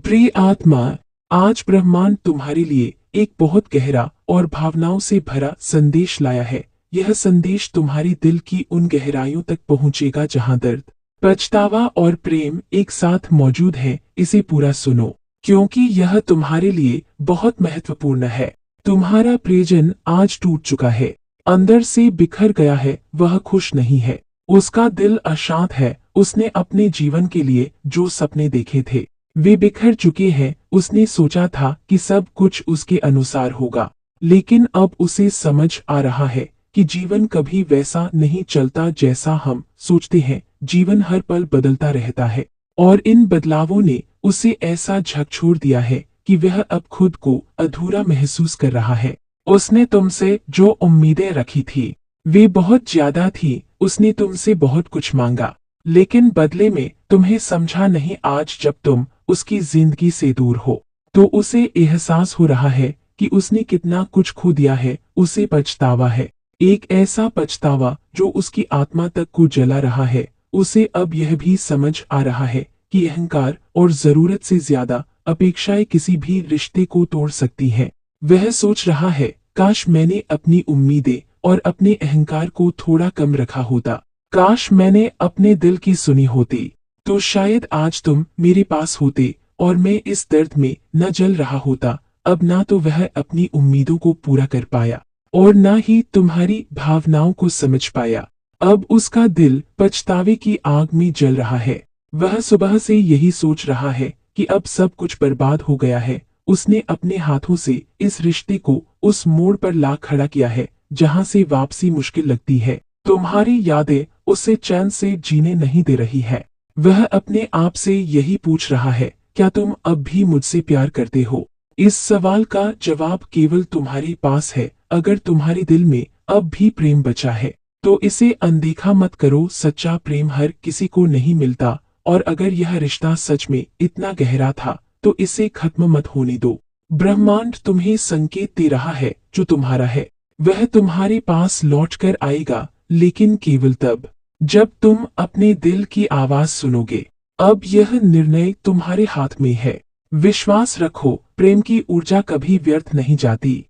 प्रिय आत्मा, आज ब्रह्मांड तुम्हारे लिए एक बहुत गहरा और भावनाओं से भरा संदेश लाया है। यह संदेश तुम्हारे दिल की उन गहराइयों तक पहुंचेगा जहां दर्द, पछतावा और प्रेम एक साथ मौजूद है। इसे पूरा सुनो, क्योंकि यह तुम्हारे लिए बहुत महत्वपूर्ण है। तुम्हारा प्रियजन आज टूट चुका है, अंदर से बिखर गया है, वह खुश नहीं है। उसका दिल अशांत है। उसने अपने जीवन के लिए जो सपने देखे थे वे बिखर चुके हैं। उसने सोचा था कि सब कुछ उसके अनुसार होगा, लेकिन अब उसे समझ आ रहा है कि जीवन कभी वैसा नहीं चलता जैसा हम सोचते हैं। जीवन हर पल बदलता रहता है और इन बदलावों ने उसे ऐसा झकझोर दिया है कि वह अब खुद को अधूरा महसूस कर रहा है। उसने तुमसे जो उम्मीदें रखी थी वे बहुत ज्यादा थी। उसने तुमसे बहुत कुछ मांगा, लेकिन बदले में तुम्हें समझा नहीं। आज जब तुम उसकी जिंदगी से दूर हो तो उसे एहसास हो रहा है कि उसने कितना कुछ खो दिया है। उसे पछतावा है, एक ऐसा पछतावा जो उसकी आत्मा तक को जला रहा है। उसे अब यह भी समझ आ रहा है कि अहंकार और जरूरत से ज्यादा अपेक्षाएं किसी भी रिश्ते को तोड़ सकती हैं। वह सोच रहा है, काश मैंने अपनी उम्मीदें और अपने अहंकार को थोड़ा कम रखा होता। काश मैंने अपने दिल की सुनी होती, तो शायद आज तुम मेरे पास होते और मैं इस दर्द में न जल रहा होता। अब ना तो वह अपनी उम्मीदों को पूरा कर पाया और न ही तुम्हारी भावनाओं को समझ पाया। अब उसका दिल पछतावे की आग में जल रहा है। वह सुबह से यही सोच रहा है कि अब सब कुछ बर्बाद हो गया है। उसने अपने हाथों से इस रिश्ते को उस मोड़ पर ला खड़ा किया है जहां से वापसी मुश्किल लगती है। तुम्हारी यादें उसे चैन से जीने नहीं दे रही है। वह अपने आप से यही पूछ रहा है, क्या तुम अब भी मुझसे प्यार करते हो? इस सवाल का जवाब केवल तुम्हारे पास है। अगर तुम्हारे दिल में अब भी प्रेम बचा है तो इसे अनदेखा मत करो। सच्चा प्रेम हर किसी को नहीं मिलता, और अगर यह रिश्ता सच में इतना गहरा था तो इसे खत्म मत होने दो। ब्रह्मांड तुम्हें संकेत दे रहा है, जो तुम्हारा है वह तुम्हारे पास लौटकर आएगा, लेकिन केवल तब जब तुम अपने दिल की आवाज सुनोगे। अब यह निर्णय तुम्हारे हाथ में है। विश्वास रखो, प्रेम की ऊर्जा कभी व्यर्थ नहीं जाती।